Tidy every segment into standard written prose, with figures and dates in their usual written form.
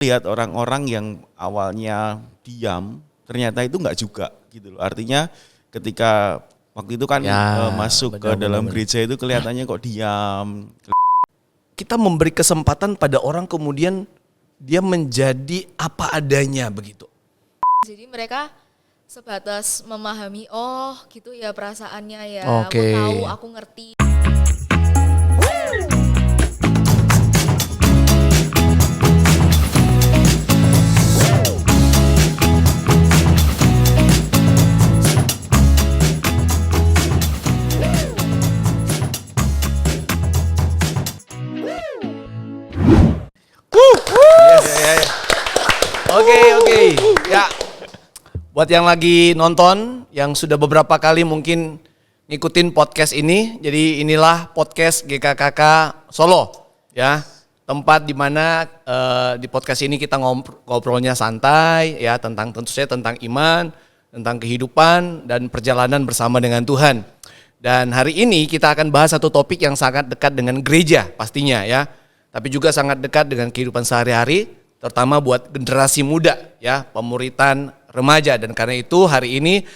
lihat orang-orang yang awalnya diam, ternyata itu enggak juga gitu loh. Artinya ketika waktu itu kan masuk ke dalam gereja itu kelihatannya kok diam. Kita memberi kesempatan pada orang kemudian dia menjadi apa adanya begitu. Jadi mereka sebatas memahami, oh gitu ya perasaannya ya, Oke. aku tahu, aku ngerti. Oke. Ya. Buat yang lagi nonton, yang sudah beberapa kali mungkin ngikutin podcast ini, jadi inilah podcast GKKK Solo, ya. Tempat di mana di podcast ini kita ngobrolnya santai, ya, tentu saja tentang iman, tentang kehidupan dan perjalanan bersama dengan Tuhan. Dan hari ini kita akan bahas satu topik yang sangat dekat dengan gereja pastinya, ya. Tapi juga sangat dekat dengan kehidupan sehari-hari, terutama buat generasi muda, ya, pemuritan remaja. Dan karena itu hari ini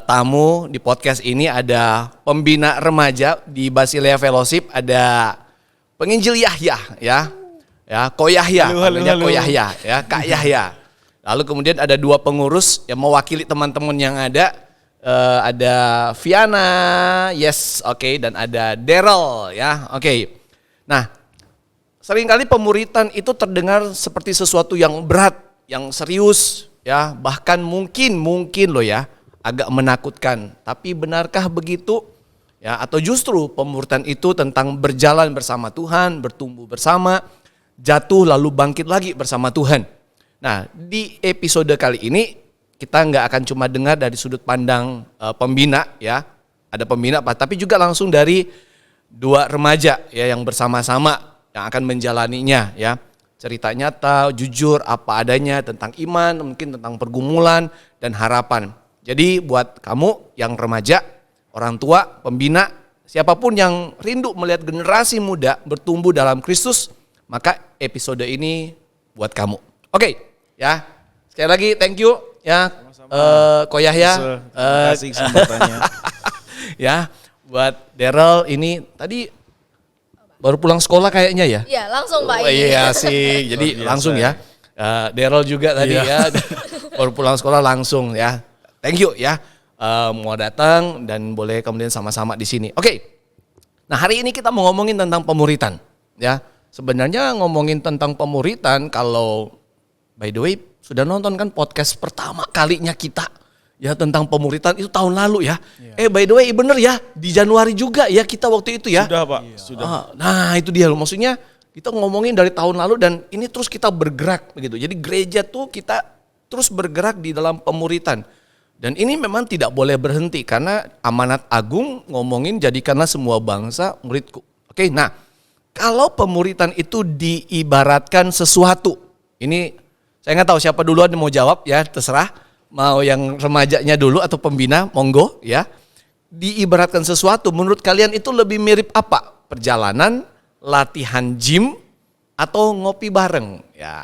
tamu di podcast ini ada pembina remaja di Basilea Fellowship, ada penginjil Yahya, ya, Ko Yahya, Ko Yahya, ya, Kak Yahya. Lalu kemudian ada dua pengurus yang mewakili teman-teman yang ada Viana, yes, oke, dan ada Daryl, ya, oke. Nah, seringkali pemuritan itu terdengar seperti sesuatu yang berat, yang serius, ya, bahkan mungkin loh ya, agak menakutkan. Tapi benarkah begitu? Ya, atau justru pemuritan itu tentang berjalan bersama Tuhan, bertumbuh bersama, jatuh lalu bangkit lagi bersama Tuhan. Nah, di episode kali ini kita nggak akan cuma dengar dari sudut pandang pembina, ya, ada pembina, tapi juga langsung dari dua remaja, ya, yang bersama-sama yang akan menjalaninya, ya. Cerita nyata, jujur, apa adanya tentang iman, mungkin tentang pergumulan dan harapan. Jadi buat kamu yang remaja, orang tua, pembina, siapapun yang rindu melihat generasi muda bertumbuh dalam Kristus, maka episode ini buat kamu. Oke, ya. Sekali lagi thank you, ya, Ko Yahya. Terima kasih kesempatannya. Ya, buat Daryl ini tadi baru pulang sekolah kayaknya ya? Iya, langsung Pak. Iya sih, jadi langsung ya. Daryl juga tadi ya, baru pulang sekolah langsung ya. Thank you ya, mau datang dan boleh kemudian sama-sama di sini. Oke, nah hari ini kita mau ngomongin tentang pemuritan. Ya, sebenarnya ngomongin tentang pemuritan, kalau by the way sudah nonton kan podcast pertama kalinya kita, ya, tentang pemuritan itu tahun lalu ya. By the way bener ya, di Januari juga ya kita waktu itu ya. Sudah Pak, sudah. Nah itu dia loh, maksudnya kita ngomongin dari tahun lalu dan ini terus kita bergerak begitu. Jadi gereja tuh kita terus bergerak di dalam pemuritan. Dan ini memang tidak boleh berhenti karena amanat agung ngomongin jadikanlah semua bangsa muridku. Oke, nah kalau pemuritan itu diibaratkan sesuatu, ini saya nggak tahu siapa duluan yang mau jawab ya, terserah. Mau yang remajanya dulu atau pembina, monggo ya. Diibaratkan sesuatu, menurut kalian itu lebih mirip apa? Perjalanan, latihan gym, atau ngopi bareng? Ya.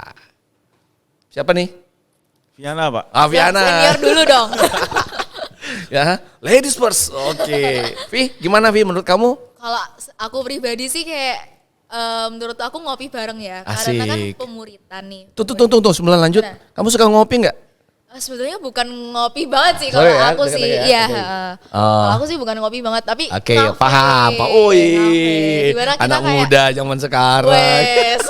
Siapa nih? Viana Pak. Viana. Senior dulu dong. Ya, ladies first. Oke. Vi, gimana Vi menurut kamu? Kalau aku pribadi sih kayak menurut aku ngopi bareng ya. Asik. Karena kan pemuritan nih. Tunggu, sebelum lanjut. Gimana? Kamu suka ngopi nggak? Sebetulnya bukan ngopi banget sih kalau Sorry ya, aku sih. dekat-dekat ya. Iya. Oke. Kalau aku sih bukan ngopi banget, tapi Oke, kafe, paham. kafe. Gimana kita Anak kayak, muda zaman sekarang. wes.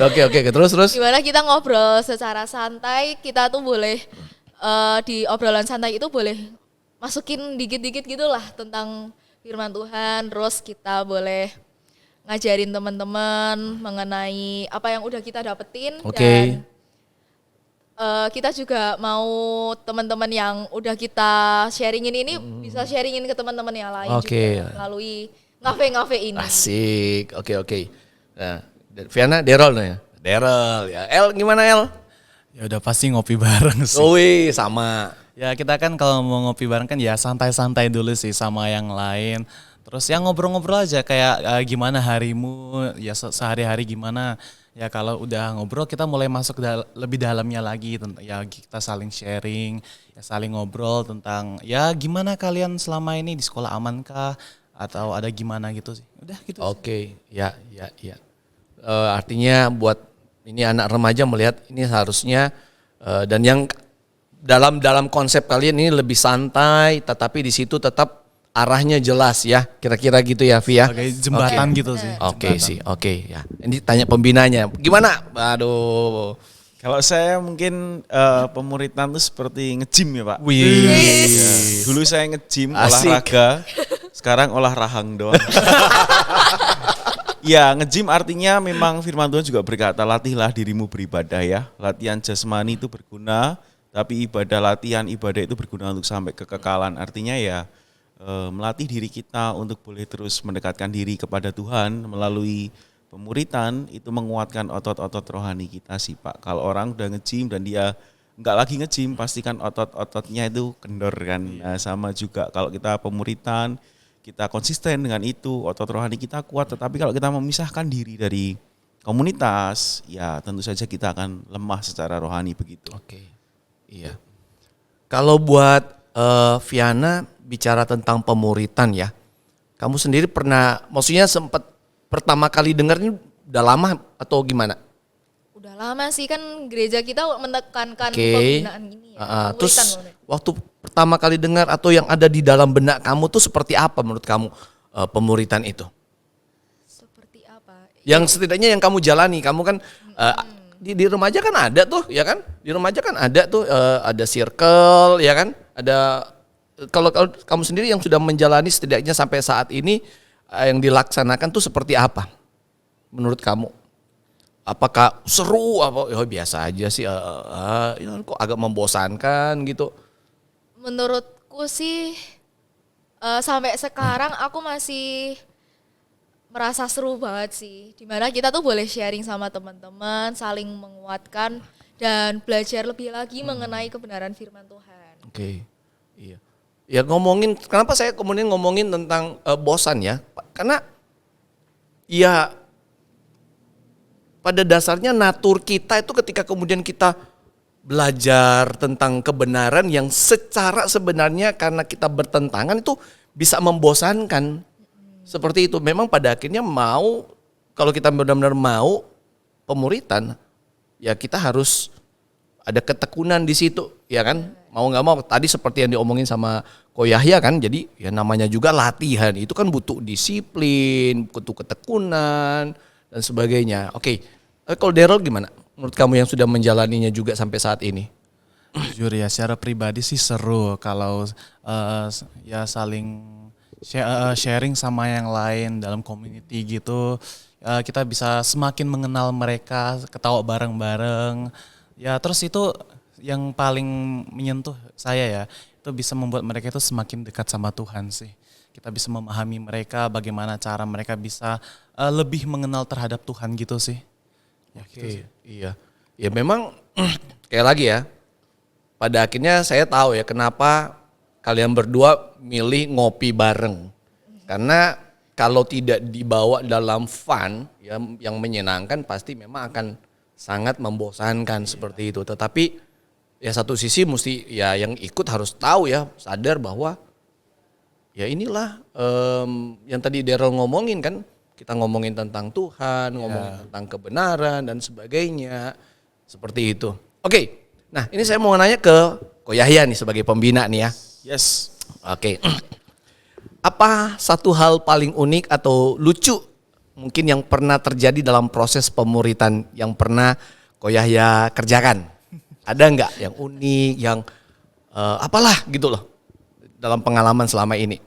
Oke, terus. Gimana kita ngobrol secara santai, kita tuh boleh di obrolan santai itu boleh masukin dikit-dikit gitulah tentang firman Tuhan, terus kita boleh ngajarin teman-teman mengenai apa yang udah kita dapetin. Oke. Dan kita juga mau teman-teman yang udah kita sharingin ini bisa sharingin ke teman-teman yang lain juga melalui ngafe-ngafe ini. Asik, oke. Nah, Viana, Daryl nih. Daryl ya. El gimana El? Ya udah pasti ngopi bareng sih. Wih, sama. Ya kita kan kalau mau ngopi bareng kan ya santai-santai dulu sih sama yang lain. Terus ya ngobrol-ngobrol aja kayak gimana harimu, ya sehari-hari gimana. Ya kalau udah ngobrol kita mulai masuk lebih dalamnya lagi tentang ya kita saling sharing, ya saling ngobrol tentang ya gimana kalian selama ini di sekolah amankah atau ada gimana gitu sih. Udah gitu. Oke, ya. Artinya buat ini anak remaja melihat ini seharusnya dan yang dalam konsep kalian ini lebih santai, tetapi di situ tetap arahnya jelas ya, kira-kira gitu ya, Vi ya. Sebagai jembatan gitu sih. Oke sih, oke ya. Ini tanya pembinanya, gimana? Aduh. Kalau saya mungkin pemuritan itu seperti nge-gym ya Pak. Wih. Ya, dulu saya nge-gym Asik. olahraga, sekarang olah rahang doang. Ya, nge-gym artinya memang firman Tuhan juga berkata, latihlah dirimu beribadah ya. Latihan jasmani itu berguna, tapi latihan ibadah itu berguna untuk sampai kekekalan. Artinya ya melatih diri kita untuk boleh terus mendekatkan diri kepada Tuhan melalui pemuritan, itu menguatkan otot-otot rohani kita sih Pak. Kalau orang udah nge-gym dan dia nggak lagi nge-gym, pastikan otot-ototnya itu kendor kan. Nah, sama juga kalau kita pemuritan, kita konsisten dengan itu, otot rohani kita kuat. Tetapi kalau kita memisahkan diri dari komunitas, ya tentu saja kita akan lemah secara rohani begitu. Oke, iya. Kalau buat Viana bicara tentang pemuritan ya, kamu sendiri pernah, maksudnya sempat pertama kali dengar ini udah lama atau gimana? Udah lama sih, kan gereja kita menekankan Oke. pembinaan ini ya. Terus pemuritan maksudnya. waktu pertama kali dengar atau yang ada di dalam benak kamu tuh seperti apa menurut kamu pemuritan itu? Seperti apa? Yang setidaknya yang kamu jalani, kamu kan di remaja kan ada tuh, ya kan? Di remaja kan ada tuh ada circle, ya kan? Ada kalau kamu sendiri yang sudah menjalani setidaknya sampai saat ini yang dilaksanakan tuh seperti apa menurut kamu? Apakah seru apa ya biasa aja sih ya, kok agak membosankan gitu? Menurutku sih sampai sekarang aku masih merasa seru banget sih. Dimana kita tuh boleh sharing sama teman-teman, saling menguatkan dan belajar lebih lagi mengenai kebenaran firman Tuhan. Oke, iya. Ya ngomongin, kenapa saya kemudian ngomongin tentang bosan ya? Karena ya pada dasarnya natur kita itu ketika kemudian kita belajar tentang kebenaran yang secara sebenarnya karena kita bertentangan itu bisa membosankan. Seperti itu. Memang pada akhirnya mau, kalau kita benar-benar mau pemuritan, ya kita harus ada ketekunan di situ, ya kan? Mau nggak mau. Tadi seperti yang diomongin sama Ko Yahya kan, jadi ya namanya juga latihan. Itu kan butuh disiplin, butuh ketekunan dan sebagainya. Oke, kalau Daryl gimana? Menurut kamu yang sudah menjalaninya juga sampai saat ini? Jujur ya, secara pribadi sih seru kalau ya saling sharing sama yang lain dalam community gitu. Kita bisa semakin mengenal mereka, ketawa bareng-bareng. Ya terus itu yang paling menyentuh saya ya, itu bisa membuat mereka itu semakin dekat sama Tuhan sih. Kita bisa memahami mereka, bagaimana cara mereka bisa lebih mengenal terhadap Tuhan gitu sih. Ya, Oke, gitu sih. iya. Ya memang kayak lagi ya. Pada akhirnya saya tahu ya kenapa kalian berdua milih ngopi bareng. Karena kalau tidak dibawa dalam fun yang menyenangkan pasti memang akan sangat membosankan seperti itu. Tetapi ya satu sisi mesti ya yang ikut harus tahu ya, sadar bahwa ya inilah yang tadi Daryl ngomongin kan, kita ngomongin tentang Tuhan, ngomongin tentang kebenaran dan sebagainya. Seperti itu. Oke, nah ini saya mau nanya ke Ko Yahya nih sebagai pembina nih ya. Yes. Oke. Apa satu hal paling unik atau lucu mungkin yang pernah terjadi dalam proses pemuritan yang pernah Ko Yahya kerjakan? Ada nggak yang unik, yang apalah gitu loh dalam pengalaman selama ini?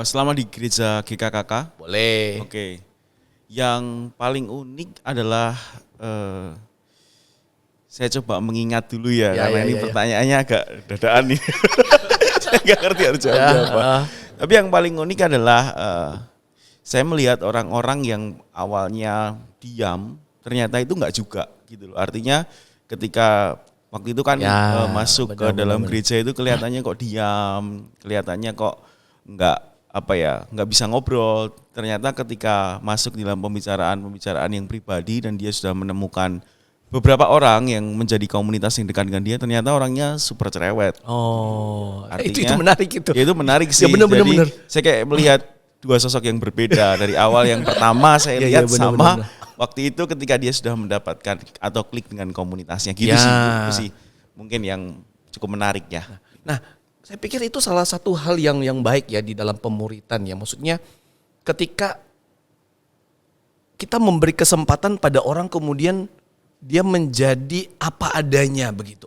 Selama di gereja GKKK, Boleh. oke. Yang paling unik adalah saya coba mengingat dulu ya, karena ini pertanyaannya agak dadaan nih. Saya nggak ngerti harus jawabnya apa. Tapi yang paling unik adalah saya melihat orang-orang yang awalnya diam, ternyata itu nggak juga gitu loh. Artinya ketika waktu itu kan masuk ke dalam gereja itu kelihatannya kok diam, kelihatannya kok nggak nggak bisa ngobrol. Ternyata ketika masuk dalam pembicaraan yang pribadi dan dia sudah menemukan beberapa orang yang menjadi komunitas yang dekat dengan dia, ternyata orangnya super cerewet. Oh, itu Artinya, menarik itu. Ya itu menarik sih. Ya, bener. Saya kayak melihat dua sosok yang berbeda dari awal. Yang pertama saya Ya, lihat bener, sama bener. waktu itu ketika dia sudah mendapatkan atau klik dengan komunitasnya gitu Ya. sih. Itu sih mungkin yang cukup menarik ya. Nah, saya pikir itu salah satu hal yang baik ya di dalam pemuritan ya. Maksudnya ketika kita memberi kesempatan pada orang kemudian dia menjadi apa adanya begitu.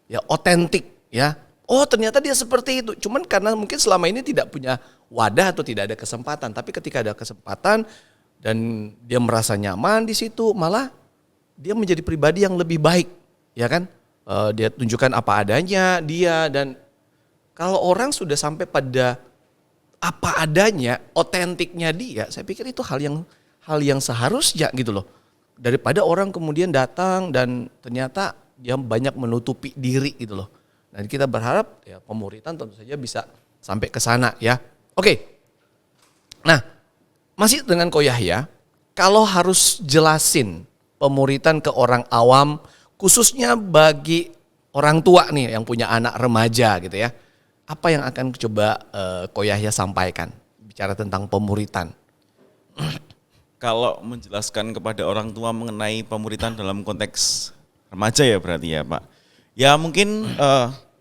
Ya, otentik ya. Oh, ternyata dia seperti itu. Cuman karena mungkin selama ini tidak punya wadah atau tidak ada kesempatan, tapi ketika ada kesempatan dan dia merasa nyaman di situ, malah dia menjadi pribadi yang lebih baik, ya kan? Dia tunjukkan apa adanya dia, dan kalau orang sudah sampai pada apa adanya, otentiknya dia, saya pikir itu hal yang seharusnya gitu loh. Daripada orang kemudian datang dan ternyata dia banyak menutupi diri gitu loh. Dan kita berharap ya pemuritan tentu saja bisa sampai ke sana ya. Oke. Nah, masih dengan Ko Yahya, kalau harus jelasin pemuritan ke orang awam, khususnya bagi orang tua nih yang punya anak remaja gitu ya. Apa yang akan coba Ko Yahya sampaikan bicara tentang pemuritan? Kalau menjelaskan kepada orang tua mengenai pemuritan dalam konteks remaja ya berarti ya Pak. Ya mungkin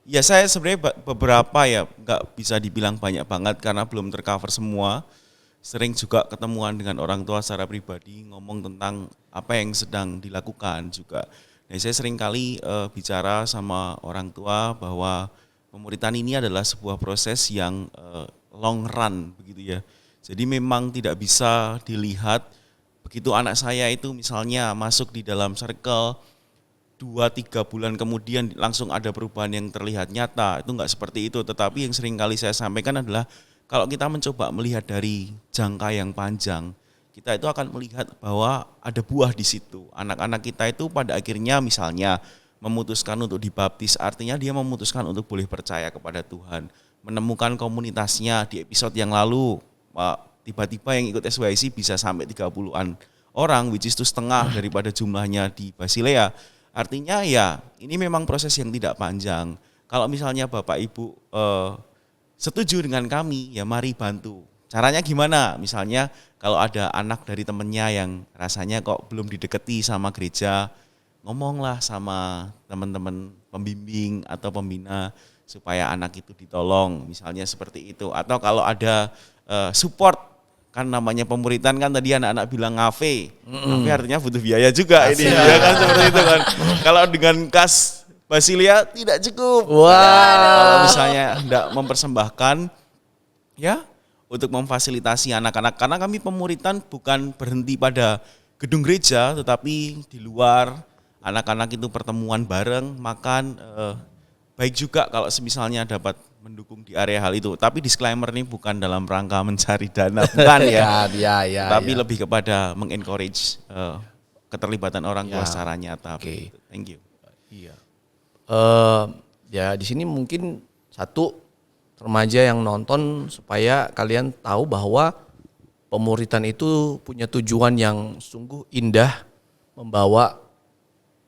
ya saya sebenarnya beberapa ya nggak bisa dibilang banyak banget karena belum tercover semua. Sering juga ketemuan dengan orang tua secara pribadi ngomong tentang apa yang sedang dilakukan juga. Nah, saya sering kali bicara sama orang tua bahwa pemuritan ini adalah sebuah proses yang long run begitu ya. Jadi memang tidak bisa dilihat begitu anak saya itu misalnya masuk di dalam circle 2-3 bulan kemudian langsung ada perubahan yang terlihat nyata. Itu enggak seperti itu, tetapi yang sering kali saya sampaikan adalah kalau kita mencoba melihat dari jangka yang panjang, kita itu akan melihat bahwa ada buah di situ. Anak-anak kita itu pada akhirnya misalnya memutuskan untuk dibaptis, artinya dia memutuskan untuk boleh percaya kepada Tuhan. Menemukan komunitasnya di episode yang lalu, tiba-tiba yang ikut SYC bisa sampai 30-an orang, which is itu setengah daripada jumlahnya di Basilea. Artinya ya ini memang proses yang tidak panjang. Kalau misalnya Bapak Ibu setuju dengan kami, ya mari bantu. Caranya gimana? Misalnya kalau ada anak dari temennya yang rasanya kok belum dideketi sama gereja, ngomonglah sama teman-teman pembimbing atau pembina supaya anak itu ditolong, misalnya seperti itu. Atau kalau ada support, kan namanya pemuritan kan tadi anak-anak bilang ngafe. Ngafe artinya butuh biaya juga ini, ya kan seperti itu kan. Kalau dengan kas Basilea tidak cukup. Kalau misalnya hendak mempersembahkan ya untuk memfasilitasi anak-anak, karena kami pemuritan bukan berhenti pada gedung gereja, tetapi di luar anak-anak itu pertemuan bareng, makan, baik juga kalau misalnya dapat mendukung di area hal itu. Tapi disclaimer ini bukan dalam rangka mencari dana, bukan ya. Tapi lebih kepada mengencourage keterlibatan orang tua secara nyata. Oke. Thank you. Iya. Ya di sini mungkin satu remaja yang nonton supaya kalian tahu bahwa pemuritan itu punya tujuan yang sungguh indah, membawa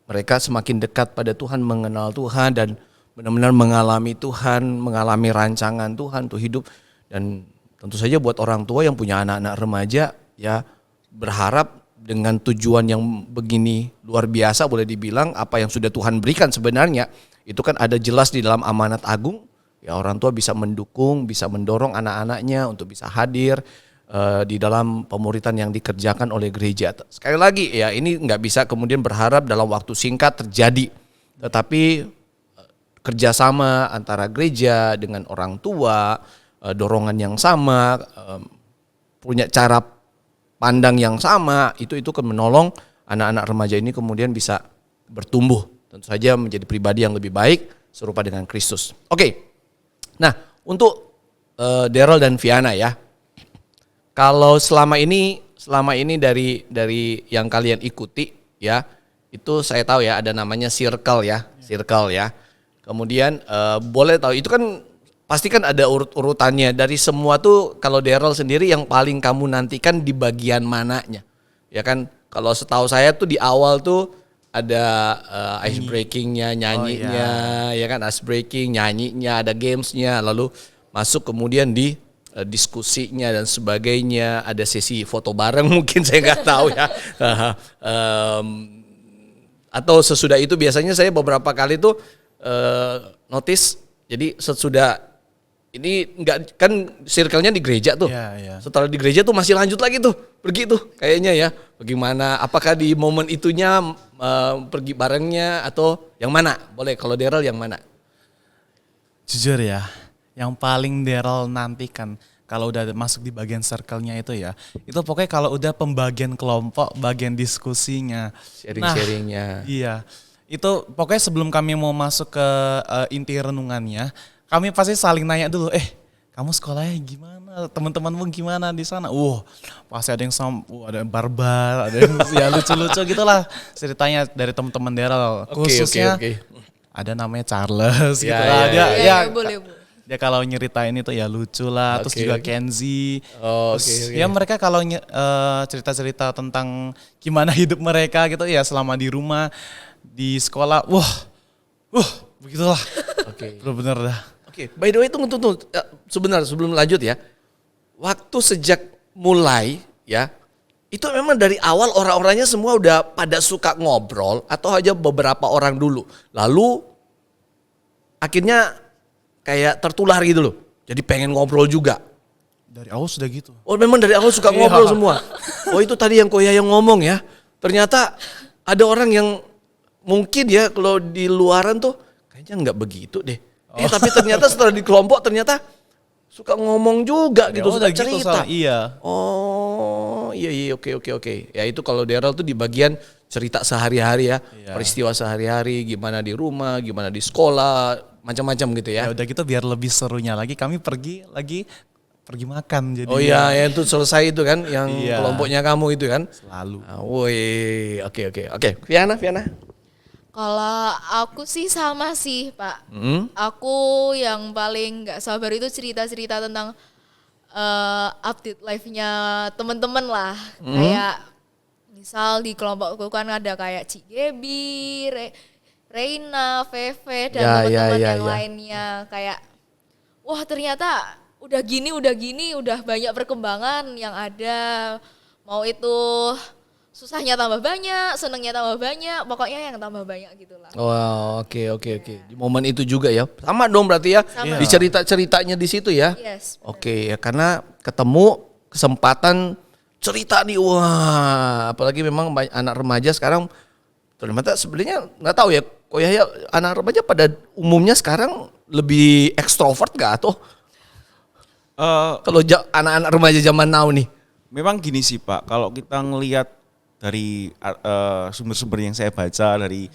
mereka semakin dekat pada Tuhan, mengenal Tuhan dan benar-benar mengalami Tuhan, mengalami rancangan Tuhan untuk hidup. Dan tentu saja buat orang tua yang punya anak-anak remaja ya berharap dengan tujuan yang begini luar biasa, boleh dibilang apa yang sudah Tuhan berikan sebenarnya itu kan ada jelas di dalam amanat agung. Ya orang tua bisa mendukung, bisa mendorong anak-anaknya untuk bisa hadir di dalam pemuritan yang dikerjakan oleh gereja. Sekali lagi ya ini nggak bisa kemudian berharap dalam waktu singkat terjadi, tetapi kerjasama antara gereja dengan orang tua, dorongan yang sama, punya cara pandang yang sama, itu kan menolong anak-anak remaja ini kemudian bisa bertumbuh, tentu saja menjadi pribadi yang lebih baik serupa dengan Kristus. Oke. Nah, untuk Daryl dan Viana ya. Kalau selama ini dari yang kalian ikuti ya, itu saya tahu ya ada namanya circle ya. Kemudian boleh tahu itu kan pasti kan ada urut-urutannya dari semua tuh. Kalau Daryl sendiri yang paling kamu nantikan di bagian mananya? Ya kan, kalau setahu saya tuh di awal tuh ada ice breakingnya, nyanyinya, ya kan, ice breaking, nyanyinya, ada gamesnya, lalu masuk kemudian di diskusinya dan sebagainya, ada sesi foto bareng mungkin saya nggak tahu ya. Atau sesudah itu biasanya saya beberapa kali tuh notice, jadi sesudah ini enggak kan circle-nya di gereja tuh. Setelah di gereja tuh masih lanjut lagi tuh, pergi tuh kayaknya ya. Bagaimana? Apakah di momen itunya pergi barengnya atau yang mana? Boleh kalau Daryl yang mana? Jujur ya, yang paling Daryl nantikan kalau udah masuk di bagian circle-nya itu ya, itu pokoknya kalau udah pembagian kelompok, bagian diskusinya, Sharing-sharingnya. Nah, iya, itu pokoknya sebelum kami mau masuk ke inti renungannya, kami pasti saling nanya dulu, kamu sekolahnya gimana, teman-temanmu gimana di sana? Pasti ada yang ada yang barbar, ada yang ya lucu-lucu gitulah ceritanya dari teman-teman Daryl. Khususnya ada namanya Charles gitu lah. Ya, boleh. Dia kalau nyeritain itu ya lucu lah, terus juga Kenzie. Ya mereka kalau cerita-cerita tentang gimana hidup mereka gitu ya selama di rumah, di sekolah, begitulah. Bener-bener dah. By the way tunggu. Sebentar sebelum lanjut ya. Waktu sejak mulai ya, itu memang dari awal orang-orangnya semua udah pada suka ngobrol atau aja beberapa orang dulu. Lalu akhirnya kayak tertular gitu loh. Jadi pengen ngobrol juga. Dari awal sudah gitu. Oh memang dari awal suka ngobrol semua. Oh itu tadi yang Koya yang ngomong ya. Ternyata ada orang yang mungkin ya kalau di luaran tuh kayaknya nggak begitu deh. Tapi ternyata setelah di kelompok ternyata suka ngomong juga gitu, suka cerita. Iya. Oh iya oke. Ya itu kalau Daryl tuh di bagian cerita sehari-hari ya. Peristiwa sehari-hari, gimana di rumah, gimana di sekolah, macam-macam gitu ya. Ya udah gitu biar lebih serunya lagi kami pergi makan jadi. Oh iya ya itu selesai itu kan yang kelompoknya kamu itu kan. Selalu. Oke. Viana. Kalau aku sih sama sih Pak. Aku yang paling nggak sabar itu cerita-cerita tentang update life-nya teman-teman lah. Kayak misal di kelompokku kan ada kayak Cik Gebi, Reina, Feve dan teman-teman yang lainnya. Kayak wah ternyata udah gini, udah banyak perkembangan yang ada. Mau itu susahnya tambah banyak, senengnya tambah banyak, pokoknya yang tambah banyak gitulah. Oh, oke. Di momen itu juga ya. Sama dong berarti ya. Di cerita-ceritanya di situ ya. Yes. Oke, ya karena ketemu kesempatan cerita nih. Wah, apalagi memang banyak anak remaja sekarang ternyata sebenarnya nggak tahu ya. Kok ya anak remaja pada umumnya sekarang lebih ekstrovert nggak atau kalau anak-anak remaja zaman now nih? Memang gini sih Pak, kalau kita ngelihat dari sumber-sumber yang saya baca, dari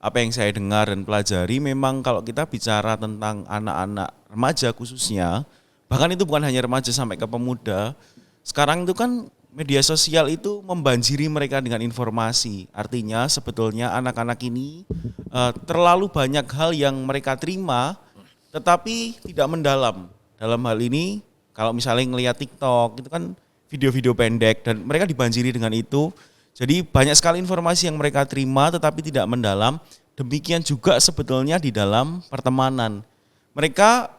apa yang saya dengar dan pelajari, memang kalau kita bicara tentang anak-anak remaja khususnya, bahkan itu bukan hanya remaja sampai ke pemuda, sekarang itu kan media sosial itu membanjiri mereka dengan informasi. Artinya sebetulnya anak-anak ini terlalu banyak hal yang mereka terima tetapi tidak mendalam. Dalam hal ini kalau misalnya ngelihat TikTok itu kan video-video pendek dan mereka dibanjiri dengan itu. Jadi banyak sekali informasi yang mereka terima tetapi tidak mendalam. Demikian juga sebetulnya di dalam pertemanan. Mereka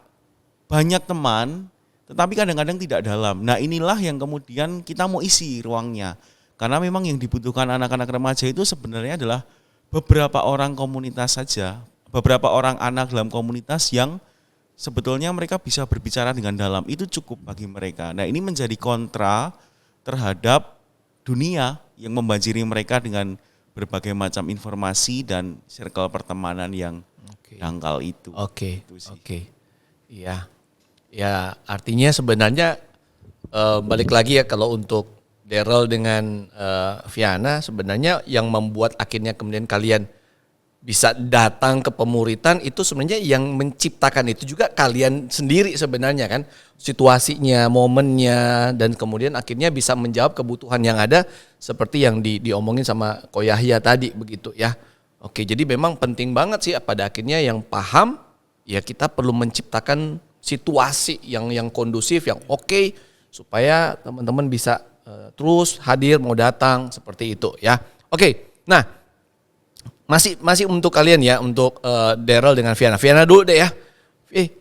banyak teman tetapi kadang-kadang tidak dalam. Nah inilah yang kemudian kita mau isi ruangnya. Karena memang yang dibutuhkan anak-anak remaja itu sebenarnya adalah beberapa orang komunitas saja. Beberapa orang anak dalam komunitas yang sebetulnya mereka bisa berbicara dengan dalam. Itu cukup bagi mereka. Nah ini menjadi kontra terhadap dunia yang membanjiri mereka dengan berbagai macam informasi dan circle pertemanan yang dangkal itu. Oke. Iya. Ya artinya sebenarnya balik lagi ya kalau untuk Daryl dengan Viana sebenarnya yang membuat akhirnya kemudian kalian bisa datang ke pemuritan itu sebenarnya yang menciptakan itu juga kalian sendiri sebenarnya kan, situasinya, momennya, dan kemudian akhirnya bisa menjawab kebutuhan yang ada seperti yang diomongin sama Ko Yahya tadi begitu ya. Oke, jadi memang penting banget sih pada akhirnya yang paham ya kita perlu menciptakan situasi yang kondusif, yang oke, supaya teman-teman bisa terus hadir, mau datang seperti itu ya. Oke, nah masih untuk kalian ya, untuk Daryl dengan Viana. Viana dulu deh ya.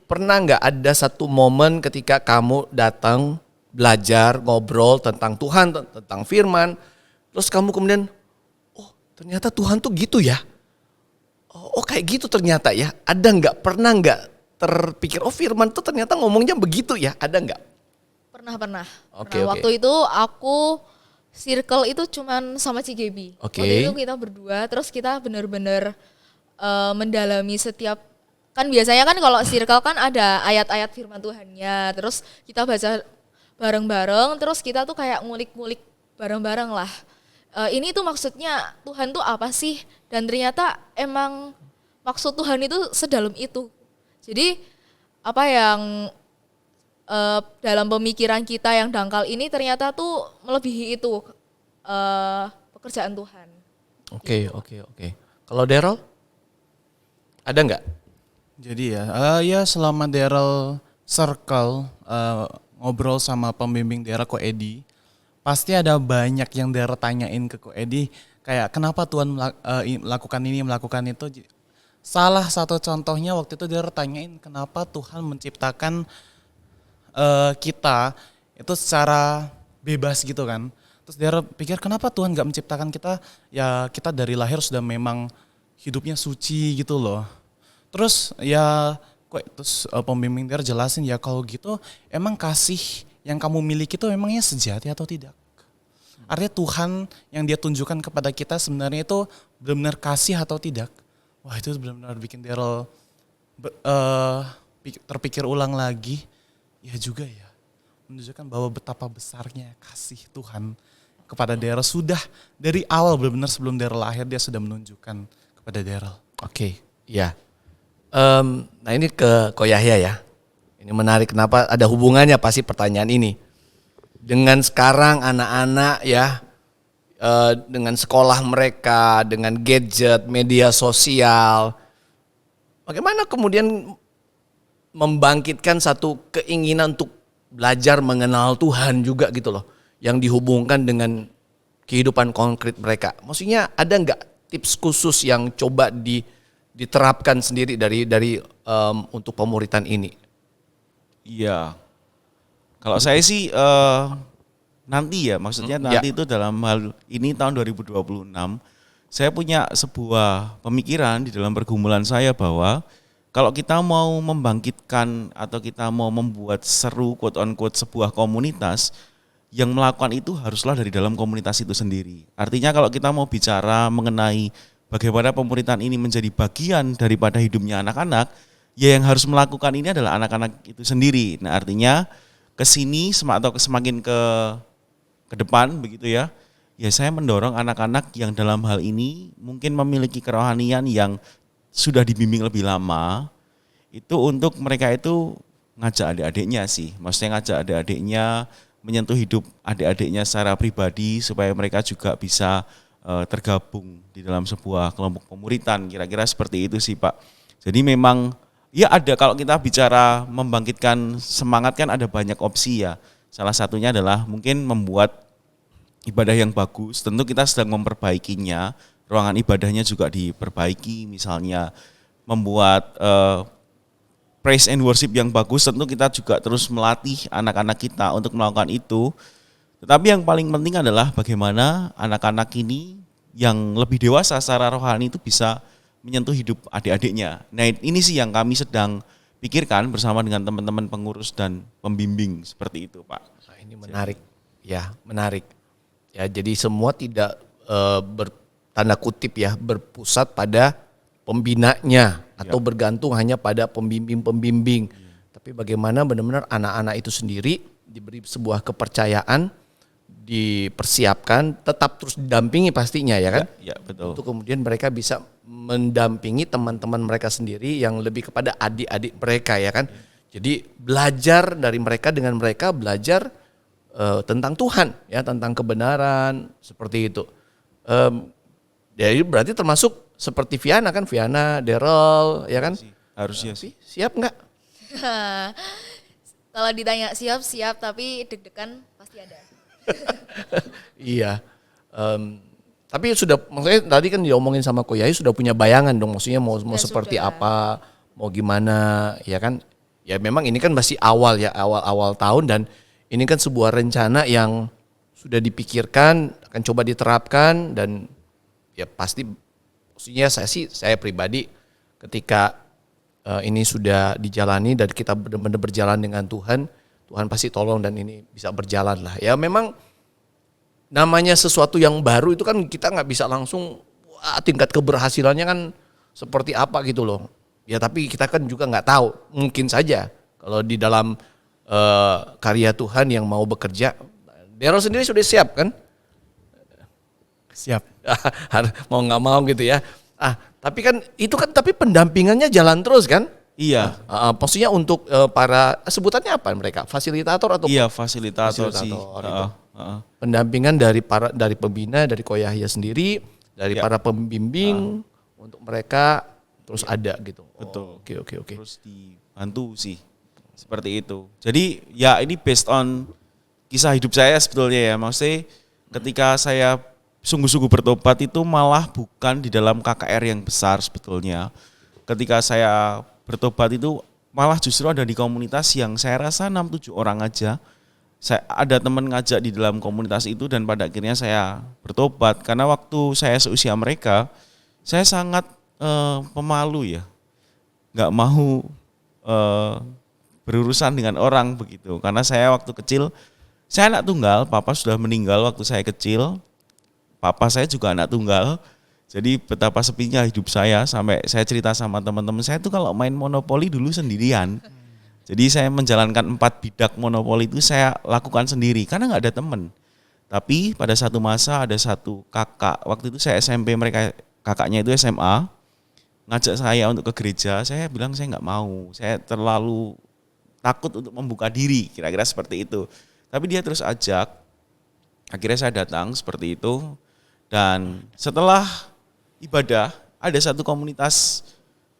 Pernah nggak ada satu momen ketika kamu datang belajar, ngobrol tentang Tuhan, tentang firman, terus kamu kemudian, oh ternyata Tuhan tuh gitu ya? Oh kayak gitu ternyata ya? Ada nggak, pernah nggak terpikir, oh firman tuh ternyata ngomongnya begitu ya? Ada nggak? Pernah. Oke. Waktu itu aku circle itu cuman sama Cigebi. Oke. Waktu itu kita berdua, terus kita benar-benar mendalami setiap, kan biasanya kan kalau circle kan ada ayat-ayat firman Tuhannya, terus kita baca bareng-bareng, terus kita tuh kayak ngulik-ngulik bareng-bareng lah. Ini tuh maksudnya Tuhan tuh apa sih? Dan ternyata emang maksud Tuhan itu sedalam itu. Jadi apa yang dalam pemikiran kita yang dangkal ini ternyata tuh melebihi itu pekerjaan Tuhan. Oke. Kalau Daryl, ada nggak? Jadi ya selama Daryl circle ngobrol sama pembimbing Daryl Ko Edi, pasti ada banyak yang Daryl tanyain ke Ko Edi, kayak kenapa Tuhan melakukan ini, melakukan itu. Salah satu contohnya waktu itu Daryl tanyain kenapa Tuhan menciptakan kita itu secara bebas gitu kan. Terus Daryl pikir kenapa Tuhan gak menciptakan kita, ya kita dari lahir sudah memang hidupnya suci gitu loh. Terus ya terus pembimbing Daryl jelasin ya kalau gitu emang kasih yang kamu miliki itu memangnya sejati atau tidak. Artinya Tuhan yang dia tunjukkan kepada kita sebenarnya itu benar-benar kasih atau tidak. Wah itu benar-benar bikin Daryl terpikir ulang lagi. Ya juga ya, menunjukkan bahwa betapa besarnya kasih Tuhan kepada Daryl sudah dari awal, benar-benar sebelum Daryl lahir dia sudah menunjukkan kepada Daryl. Oke, ya. Nah ini ke Ko Yahya ya. Ini menarik, kenapa ada hubungannya pasti pertanyaan ini. Dengan sekarang anak-anak ya, dengan sekolah mereka, dengan gadget, media sosial, bagaimana kemudian membangkitkan satu keinginan untuk belajar mengenal Tuhan juga gitu loh, yang dihubungkan dengan kehidupan konkret mereka. Maksudnya ada nggak tips khusus yang coba diterapkan sendiri dari untuk pemuritan ini? Iya. Kalau saya sih nanti ya, maksudnya nanti itu dalam hal ini tahun 2026, saya punya sebuah pemikiran di dalam pergumulan saya bahwa kalau kita mau membangkitkan atau kita mau membuat seru quote on quote sebuah komunitas, yang melakukan itu haruslah dari dalam komunitas itu sendiri. Artinya kalau kita mau bicara mengenai bagaimana pemuritan ini menjadi bagian daripada hidupnya anak-anak, ya yang harus melakukan ini adalah anak-anak itu sendiri. Nah artinya kesini atau semakin ke depan begitu ya, ya saya mendorong anak-anak yang dalam hal ini mungkin memiliki kerohanian yang sudah dibimbing lebih lama, itu untuk mereka itu ngajak adik-adiknya sih. Maksudnya ngajak adik-adiknya menyentuh hidup adik-adiknya secara pribadi supaya mereka juga bisa tergabung di dalam sebuah kelompok pemuritan. Kira-kira seperti itu sih Pak. Jadi memang ya ada, kalau kita bicara membangkitkan semangat kan ada banyak opsi ya. Salah satunya adalah mungkin membuat ibadah yang bagus. Tentu kita sedang memperbaikinya. Ruangan ibadahnya juga diperbaiki, misalnya membuat praise and worship yang bagus. Tentu kita juga terus melatih anak-anak kita untuk melakukan itu. Tetapi yang paling penting adalah bagaimana anak-anak ini yang lebih dewasa secara rohani itu bisa menyentuh hidup adik-adiknya. Nah ini sih yang kami sedang pikirkan bersama dengan teman-teman pengurus dan pembimbing seperti itu Pak. Nah, ini menarik, ya menarik. Ya jadi semua tidak tanda kutip ya berpusat pada pembinanya atau bergantung hanya pada pembimbing-pembimbing. Tapi bagaimana benar-benar anak-anak itu sendiri diberi sebuah kepercayaan, dipersiapkan, tetap terus didampingi pastinya ya kan? Ya, betul. Untuk kemudian mereka bisa mendampingi teman-teman mereka sendiri yang lebih kepada adik-adik mereka ya kan? Jadi belajar dari mereka, dengan mereka belajar tentang Tuhan ya, tentang kebenaran seperti itu. Jadi berarti termasuk seperti Viana kan, Viana, Daryl ya kan? Harusnya sih. Siap nggak? Kalau ditanya siap tapi deg-degan pasti ada. Iya. Tapi sudah, maksudnya tadi kan diomongin sama Ko Yahya sudah punya bayangan dong, maksudnya mau Ya, seperti sudah. apa, mau gimana, ya kan? Ya memang ini kan masih awal ya, awal tahun, dan ini kan sebuah rencana yang sudah dipikirkan, akan coba diterapkan, dan ya pasti, maksudnya saya pribadi ketika ini sudah dijalani dan kita benar-benar berjalan dengan Tuhan pasti tolong dan ini bisa berjalan lah. Ya memang namanya sesuatu yang baru itu kan kita nggak bisa langsung tingkat keberhasilannya kan seperti apa gitu loh. Ya tapi kita kan juga nggak tahu, mungkin saja kalau di dalam karya Tuhan yang mau bekerja. Daryl sendiri sudah siap kan? Siap. Mau nggak mau gitu ya. Tapi kan itu kan tapi pendampingannya jalan terus kan? Iya. Maksudnya untuk para sebutannya apa mereka? Fasilitator atau? Iya, fasilitator sih. itu. Pendampingan dari pembina, dari Ko Yahya sendiri, dari Ya. para pembimbing untuk mereka terus ada gitu. Betul. Oke. Terus dibantu sih. Seperti itu. Jadi ya ini based on kisah hidup saya sebetulnya ya. Maksudnya ketika saya sungguh-sungguh bertobat itu malah bukan di dalam KKR yang besar sebetulnya. Ketika saya bertobat itu malah justru ada di komunitas yang saya rasa 6-7 orang aja. Saya ada teman ngajak di dalam komunitas itu dan pada akhirnya saya bertobat. Karena waktu saya seusia mereka, saya sangat pemalu ya. Nggak mau berurusan dengan orang begitu. Karena saya waktu kecil, saya anak tunggal, papa sudah meninggal waktu saya kecil. Papa saya juga anak tunggal. Jadi betapa sepinya hidup saya sampai saya cerita sama teman-teman saya tuh kalau main monopoli dulu sendirian. Jadi saya menjalankan 4 bidak monopoli itu saya lakukan sendiri karena nggak ada teman. Tapi pada satu masa ada satu kakak, waktu itu saya SMP, mereka kakaknya itu SMA, ngajak saya untuk ke gereja. Saya bilang saya nggak mau, saya terlalu takut untuk membuka diri, kira-kira seperti itu. Tapi dia terus ajak, akhirnya saya datang seperti itu. Dan setelah ibadah, ada satu komunitas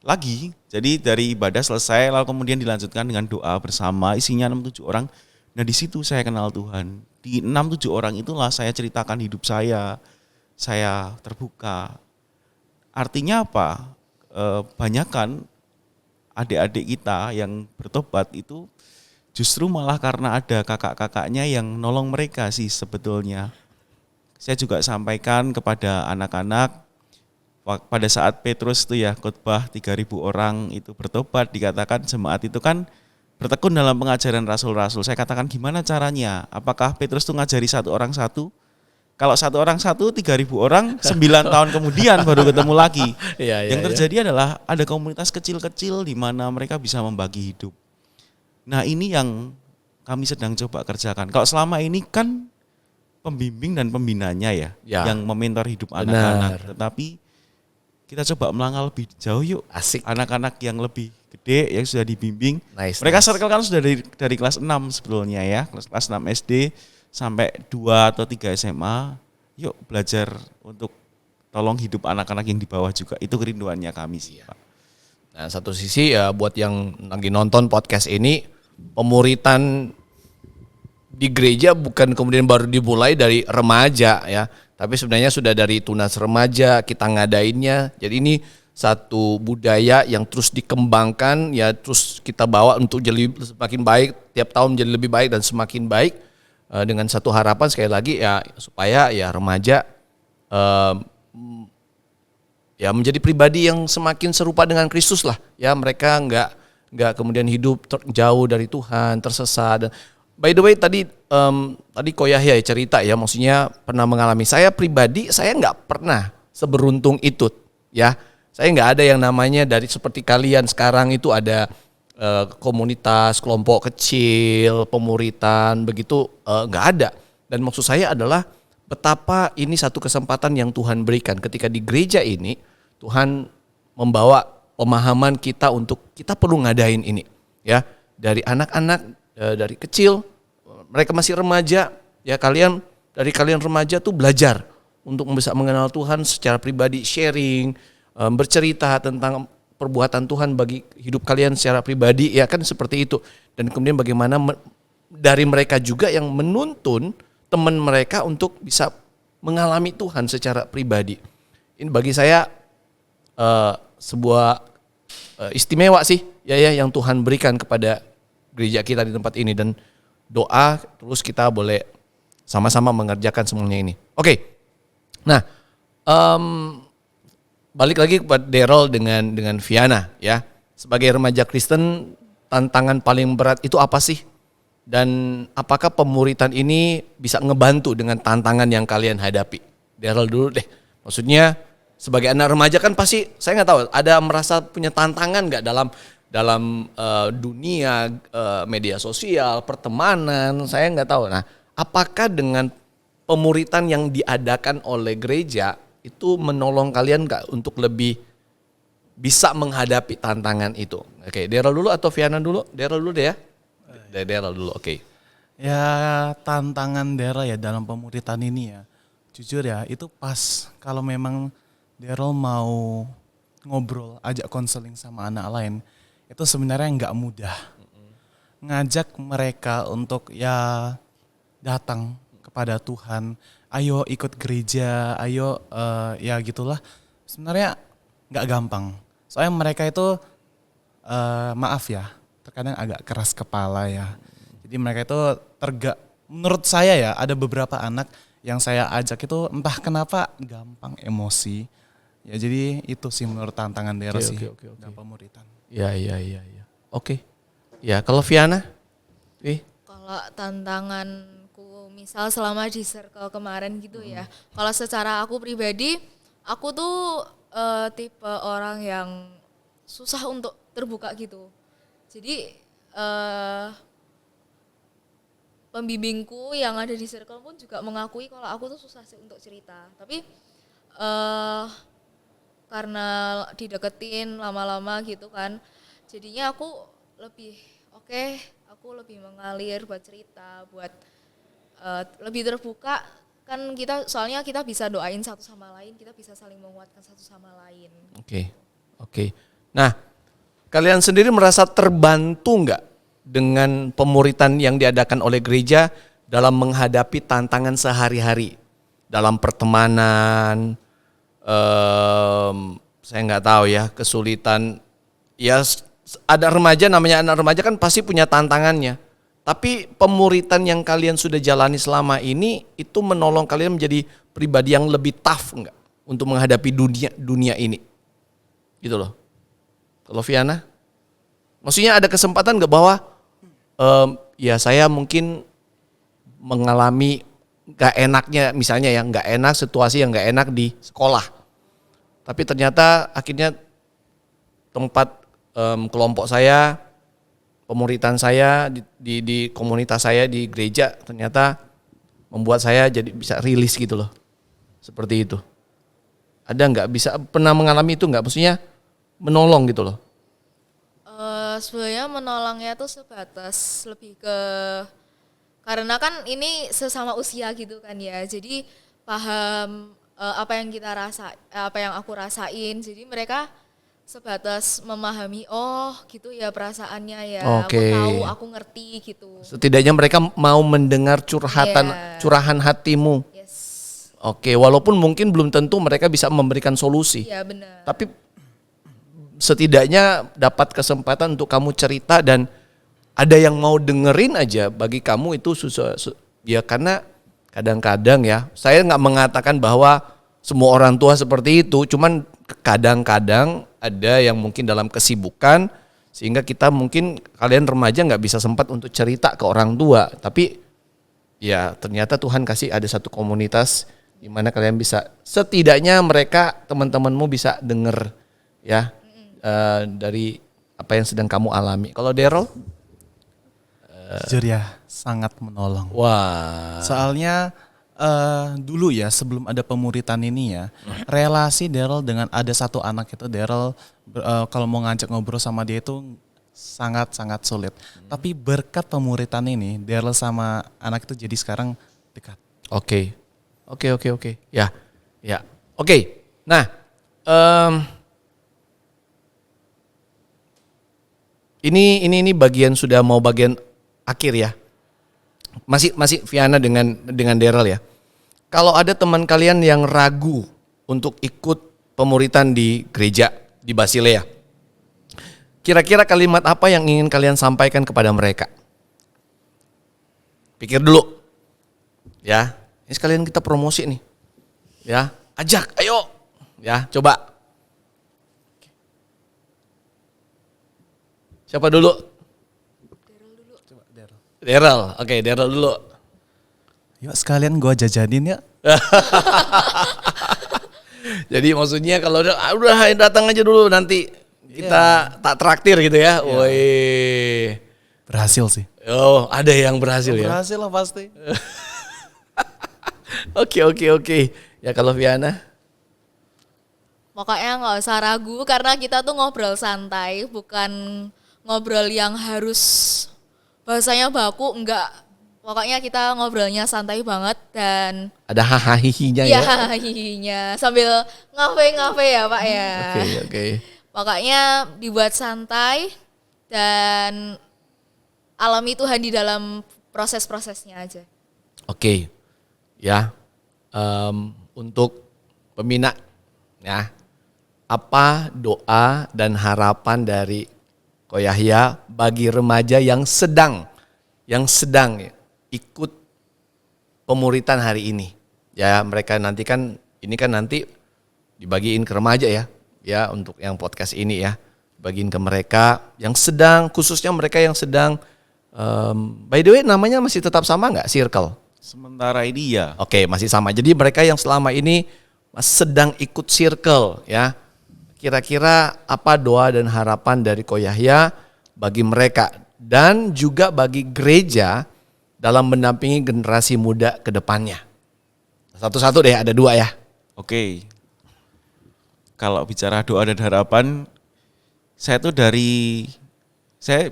lagi. Jadi dari ibadah selesai, lalu kemudian dilanjutkan dengan doa bersama, isinya 6-7 orang. Nah di situ saya kenal Tuhan. Di 6-7 orang itulah saya ceritakan hidup saya terbuka. Artinya apa? Banyakan adik-adik kita yang bertobat itu justru malah karena ada kakak-kakaknya yang nolong mereka sih sebetulnya. Saya juga sampaikan kepada anak-anak pada saat Petrus itu ya khotbah 3.000 orang itu bertobat, dikatakan jemaat itu kan bertekun dalam pengajaran rasul-rasul. Saya katakan gimana caranya? Apakah Petrus itu ngajari satu orang satu? Kalau satu orang satu, 3.000 orang, 9 tahun kemudian baru ketemu lagi. Yang terjadi adalah ada komunitas kecil-kecil di mana mereka bisa membagi hidup. Nah ini yang kami sedang coba kerjakan. Kalau selama ini kan pembimbing dan pembinanya ya yang mementor hidup anak-anak. Tetapi kita coba melangkah lebih jauh yuk. Asik. Anak-anak yang lebih gede yang sudah dibimbing. Nice. Mereka circle kan sudah dari kelas 6 sebetulnya ya. Kelas 6 SD sampai 2 atau 3 SMA. Yuk belajar untuk tolong hidup anak-anak yang di bawah juga. Itu kerinduannya kami sih Pak. Nah satu sisi ya buat yang lagi nonton podcast ini, pemuritan di gereja bukan kemudian baru dimulai dari remaja ya, tapi sebenarnya sudah dari tunas remaja kita ngadainnya. Jadi ini satu budaya yang terus dikembangkan ya, terus kita bawa untuk jadi semakin baik, tiap tahun menjadi lebih baik dan semakin baik, dengan satu harapan sekali lagi ya supaya ya remaja ya menjadi pribadi yang semakin serupa dengan Kristus lah ya. Mereka nggak kemudian hidup jauh dari Tuhan, tersesat. By the way tadi Ko Yahya cerita ya, maksudnya pernah mengalami. Saya pribadi saya nggak pernah seberuntung itu ya. Saya nggak ada yang namanya dari seperti kalian sekarang itu ada komunitas, kelompok kecil, pemuritan begitu, nggak ada. Dan maksud saya adalah betapa ini satu kesempatan yang Tuhan berikan ketika di gereja ini Tuhan membawa pemahaman kita untuk kita perlu ngadain ini ya, dari anak-anak dari kecil, mereka masih remaja ya, kalian remaja tuh belajar untuk bisa mengenal Tuhan secara pribadi, sharing, bercerita tentang perbuatan Tuhan bagi hidup kalian secara pribadi, ya kan seperti itu. Dan kemudian bagaimana dari mereka juga yang menuntun teman mereka untuk bisa mengalami Tuhan secara pribadi. Ini bagi saya sebuah istimewa sih ya yang Tuhan berikan kepada gereja kita di tempat ini, dan doa terus kita boleh sama-sama mengerjakan semuanya ini. Oke. Nah, balik lagi kepada Daryl dengan Viana ya. Sebagai remaja Kristen, tantangan paling berat itu apa sih? Dan apakah pemuritan ini bisa ngebantu dengan tantangan yang kalian hadapi? Daryl dulu deh. Maksudnya sebagai anak remaja kan pasti saya nggak tahu ada merasa punya tantangan nggak dalam dunia media sosial, pertemanan, saya nggak tahu. Nah, apakah dengan pemuritan yang diadakan oleh gereja itu menolong kalian nggak untuk lebih bisa menghadapi tantangan itu? Oke, Daryl dulu atau Viana dulu? Daryl dulu deh ya. Daryl dulu, oke. Ya tantangan Daryl ya dalam pemuritan ini ya, jujur ya itu pas kalau memang Daryl mau ngobrol, ajak konseling sama anak lain, itu sebenarnya nggak mudah. Ngajak mereka untuk ya datang kepada Tuhan, ayo ikut gereja, ayo ya gitulah. Sebenarnya nggak gampang. Soalnya mereka itu maaf ya, terkadang agak keras kepala ya. Jadi mereka itu menurut saya ya ada beberapa anak yang saya ajak itu entah kenapa gampang emosi. Ya jadi itu sih menurut tantangan Daryl sih dalam pemuritan. Ya. Oke. Ya, kalau Viana? Kalau tantanganku misal selama di circle kemarin gitu ya. Kalau secara aku pribadi, aku tuh tipe orang yang susah untuk terbuka gitu. Jadi pembimbingku yang ada di circle pun juga mengakui kalau aku tuh susah sih untuk cerita. Tapi karena dideketin lama-lama gitu kan, jadinya aku lebih aku lebih mengalir buat cerita, buat lebih terbuka kan soalnya kita bisa doain satu sama lain, kita bisa saling menguatkan satu sama lain. Oke. Nah, kalian sendiri merasa terbantu nggak dengan pemuritan yang diadakan oleh gereja dalam menghadapi tantangan sehari-hari dalam pertemanan? Saya nggak tahu ya, kesulitan ya, ada remaja, namanya anak remaja kan pasti punya tantangannya. Tapi pemuritan yang kalian sudah jalani selama ini itu menolong kalian menjadi pribadi yang lebih tough nggak untuk menghadapi dunia ini, gitu loh. Kalau Viana, maksudnya ada kesempatan nggak bahwa ya saya mungkin mengalami nggak enaknya, misalnya ya nggak enak, situasi yang nggak enak di sekolah, tapi ternyata akhirnya tempat kelompok saya, pemuritan saya di komunitas saya di gereja ternyata membuat saya jadi bisa rilis gitu loh, seperti itu. Ada nggak bisa pernah mengalami itu nggak? Maksudnya menolong gitu loh. Sebenarnya menolongnya tuh sebatas lebih ke, karena kan ini sesama usia gitu kan ya, jadi paham apa yang aku rasain, jadi mereka sebatas memahami, oh gitu ya perasaannya ya, aku tahu, aku ngerti gitu. Setidaknya mereka mau mendengar curahan hatimu. Yes. Oke, walaupun mungkin belum tentu mereka bisa memberikan solusi. Iya benar. Tapi setidaknya dapat kesempatan untuk kamu cerita dan ada yang mau dengerin aja, bagi kamu itu susah. Ya karena kadang-kadang ya, saya nggak mengatakan bahwa semua orang tua seperti itu, cuman kadang-kadang ada yang mungkin dalam kesibukan sehingga kita mungkin kalian remaja nggak bisa sempat untuk cerita ke orang tua, tapi ya ternyata Tuhan kasih ada satu komunitas di mana kalian bisa, setidaknya mereka teman-temanmu bisa denger ya dari apa yang sedang kamu alami. Kalau Daryl? Jujur ya sangat menolong. Wah. Soalnya dulu ya sebelum ada pemuritan ini ya, relasi Daryl dengan ada satu anak itu, Daryl kalau mau ngajak ngobrol sama dia itu sangat-sangat sulit. Tapi berkat pemuritan ini, Daryl sama anak itu jadi sekarang dekat. Oke. Ya. Oke. Nah, Ini bagian sudah mau bagian akhir ya. Masih Viana dengan Daryl ya. Kalau ada teman kalian yang ragu untuk ikut pemuritan di gereja di Basilea, kira-kira kalimat apa yang ingin kalian sampaikan kepada mereka? Pikir dulu. Ya, ini sekalian kita promosi nih. Ya, ajak, ayo. Ya, coba. Siapa dulu? Daryl. Oke, Daryl dulu. Yuk sekalian gua jajanin ya. Jadi maksudnya kalau udah datang aja dulu nanti kita tak traktir gitu ya. Woi. Berhasil sih. Oh, ada yang berhasil ya. Berhasil lah pasti. Oke. Ya kalau Viana? Pokoknya nggak usah ragu karena kita tuh ngobrol santai, bukan ngobrol yang harus bahasanya baku, enggak. Pokoknya kita ngobrolnya santai banget dan Ada hahaha-hihinya ya ya. hihinya sambil ngafe-ngafe ya Pak ya. Oke. Pokoknya dibuat santai dan alami Tuhan di dalam proses-prosesnya aja. Oke. Ya. Untuk pembina ya. Apa doa dan harapan dari Ko Yahya bagi remaja yang sedang ya, ikut pemuritan hari ini. Ya, mereka nanti kan nanti dibagiin ke remaja ya. Ya, untuk yang podcast ini ya. Bagiin ke mereka yang sedang, khususnya mereka yang sedang by the way namanya masih tetap sama enggak? Circle. Sementara ini ya. Oke, masih sama. Jadi mereka yang selama ini sedang ikut circle ya. Kira-kira apa doa dan harapan dari Ko Yahya bagi mereka dan juga bagi gereja dalam mendampingi generasi muda ke depannya? Satu-satu deh, ada 2 ya. Oke. Kalau bicara doa dan harapan, saya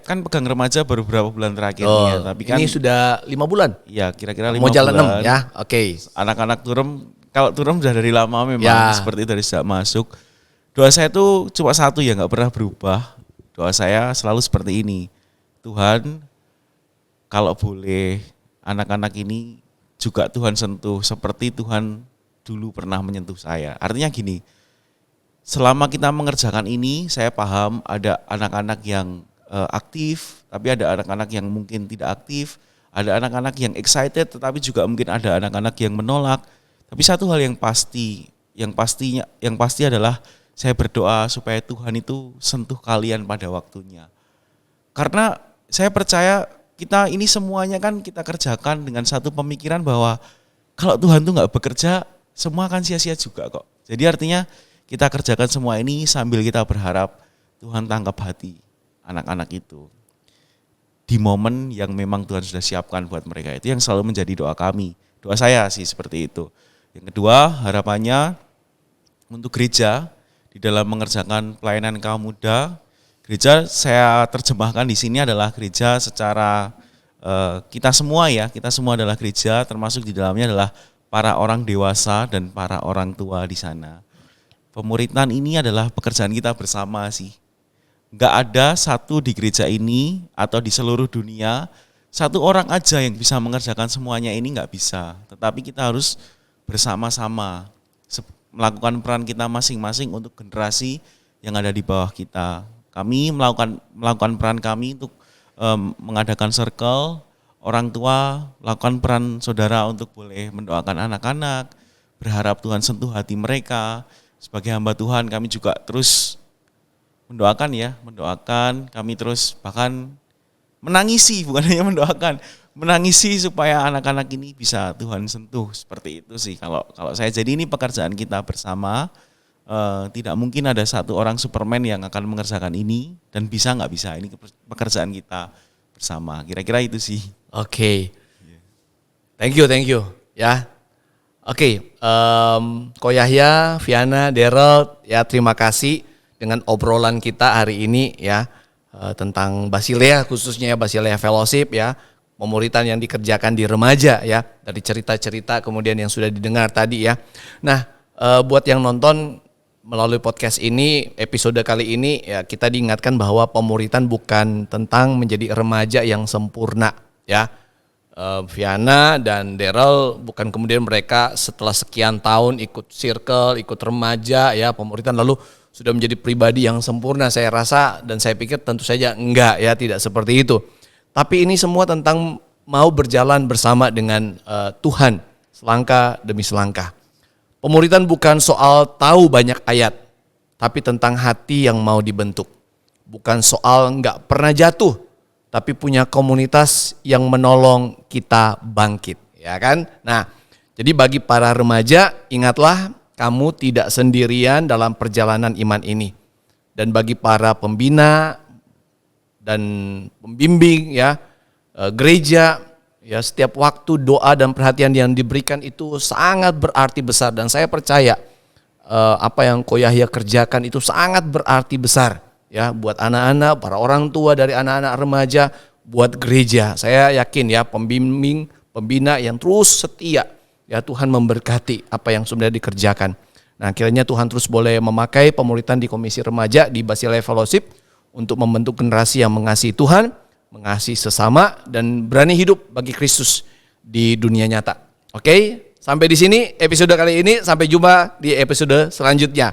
kan pegang remaja baru beberapa bulan terakhir nih ya, tapi kan ini sudah 5 bulan. Iya, kira-kira 5 Mau jalan 6 bulan. ya. Oke. Anak-anak turun, kalau turun sudah dari lama memang Ya. seperti itu dari sejak masuk. Doa saya itu cuma satu ya, nggak pernah berubah. Doa saya selalu seperti ini. Tuhan, kalau boleh anak-anak ini juga Tuhan sentuh seperti Tuhan dulu pernah menyentuh saya. Artinya gini, selama kita mengerjakan ini, saya paham ada anak-anak yang aktif, tapi ada anak-anak yang mungkin tidak aktif, ada anak-anak yang excited, tetapi juga mungkin ada anak-anak yang menolak. Tapi satu hal yang pasti adalah saya berdoa supaya Tuhan itu sentuh kalian pada waktunya. Karena saya percaya kita ini semuanya kan kita kerjakan dengan satu pemikiran bahwa kalau Tuhan tuh nggak bekerja, semua akan sia-sia juga kok. Jadi artinya kita kerjakan semua ini sambil kita berharap Tuhan tangkap hati anak-anak itu. Di momen yang memang Tuhan sudah siapkan buat mereka. Itu yang selalu menjadi doa kami. Doa saya sih seperti itu. Yang kedua, harapannya untuk gereja di dalam mengerjakan pelayanan kaum muda. Gereja saya terjemahkan di sini adalah gereja secara kita semua ya, kita semua adalah gereja, termasuk di dalamnya adalah para orang dewasa dan para orang tua di sana. Pemuritan ini adalah pekerjaan kita bersama sih. Enggak ada satu di gereja ini atau di seluruh dunia, satu orang aja yang bisa mengerjakan semuanya ini enggak bisa. Tetapi kita harus bersama-sama melakukan peran kita masing-masing untuk generasi yang ada di bawah kita. Kami melakukan peran kami untuk mengadakan circle, orang tua melakukan peran saudara untuk boleh mendoakan anak-anak, berharap Tuhan sentuh hati mereka. Sebagai hamba Tuhan kami juga terus mendoakan, kami terus bahkan menangisi, bukan hanya mendoakan, menangisi supaya anak-anak ini bisa Tuhan sentuh, seperti itu sih kalau saya. Jadi ini pekerjaan kita bersama, tidak mungkin ada satu orang Superman yang akan mengerjakan ini dan bisa nggak bisa, ini pekerjaan kita bersama, kira-kira itu sih. Oke. Thank you ya. Oke, Ko Yahya, Viana, Daryl, ya terima kasih dengan obrolan kita hari ini ya, tentang Basilea, khususnya ya Basilea Fellowship ya, pemuritan yang dikerjakan di remaja ya, dari cerita-cerita kemudian yang sudah didengar tadi ya. Nah, buat yang nonton melalui podcast ini, episode kali ini ya kita diingatkan bahwa pemuritan bukan tentang menjadi remaja yang sempurna ya. Viana dan Daryl bukan kemudian mereka setelah sekian tahun ikut circle, ikut remaja ya pemuritan lalu sudah menjadi pribadi yang sempurna. Saya rasa dan saya pikir tentu saja enggak ya, tidak seperti itu. Tapi ini semua tentang mau berjalan bersama dengan Tuhan selangkah demi selangkah. Pemuritan bukan soal tahu banyak ayat, tapi tentang hati yang mau dibentuk. Bukan soal enggak pernah jatuh, tapi punya komunitas yang menolong kita bangkit, ya kan? Nah, jadi bagi para remaja, ingatlah kamu tidak sendirian dalam perjalanan iman ini. Dan bagi para pembina dan pembimbing ya, gereja, ya setiap waktu doa dan perhatian yang diberikan itu sangat berarti besar. Dan saya percaya apa yang Ko Yahya kerjakan itu sangat berarti besar. Ya, buat anak-anak, para orang tua dari anak-anak remaja, buat gereja. Saya yakin ya pembimbing, pembina yang terus setia, ya Tuhan memberkati apa yang sudah dikerjakan. Nah, kiranya Tuhan terus boleh memakai pemuritan di Komisi Remaja di Basilea Fellowship untuk membentuk generasi yang mengasihi Tuhan, mengasihi sesama dan berani hidup bagi Kristus di dunia nyata. Oke, sampai di sini episode kali ini, sampai jumpa di episode selanjutnya.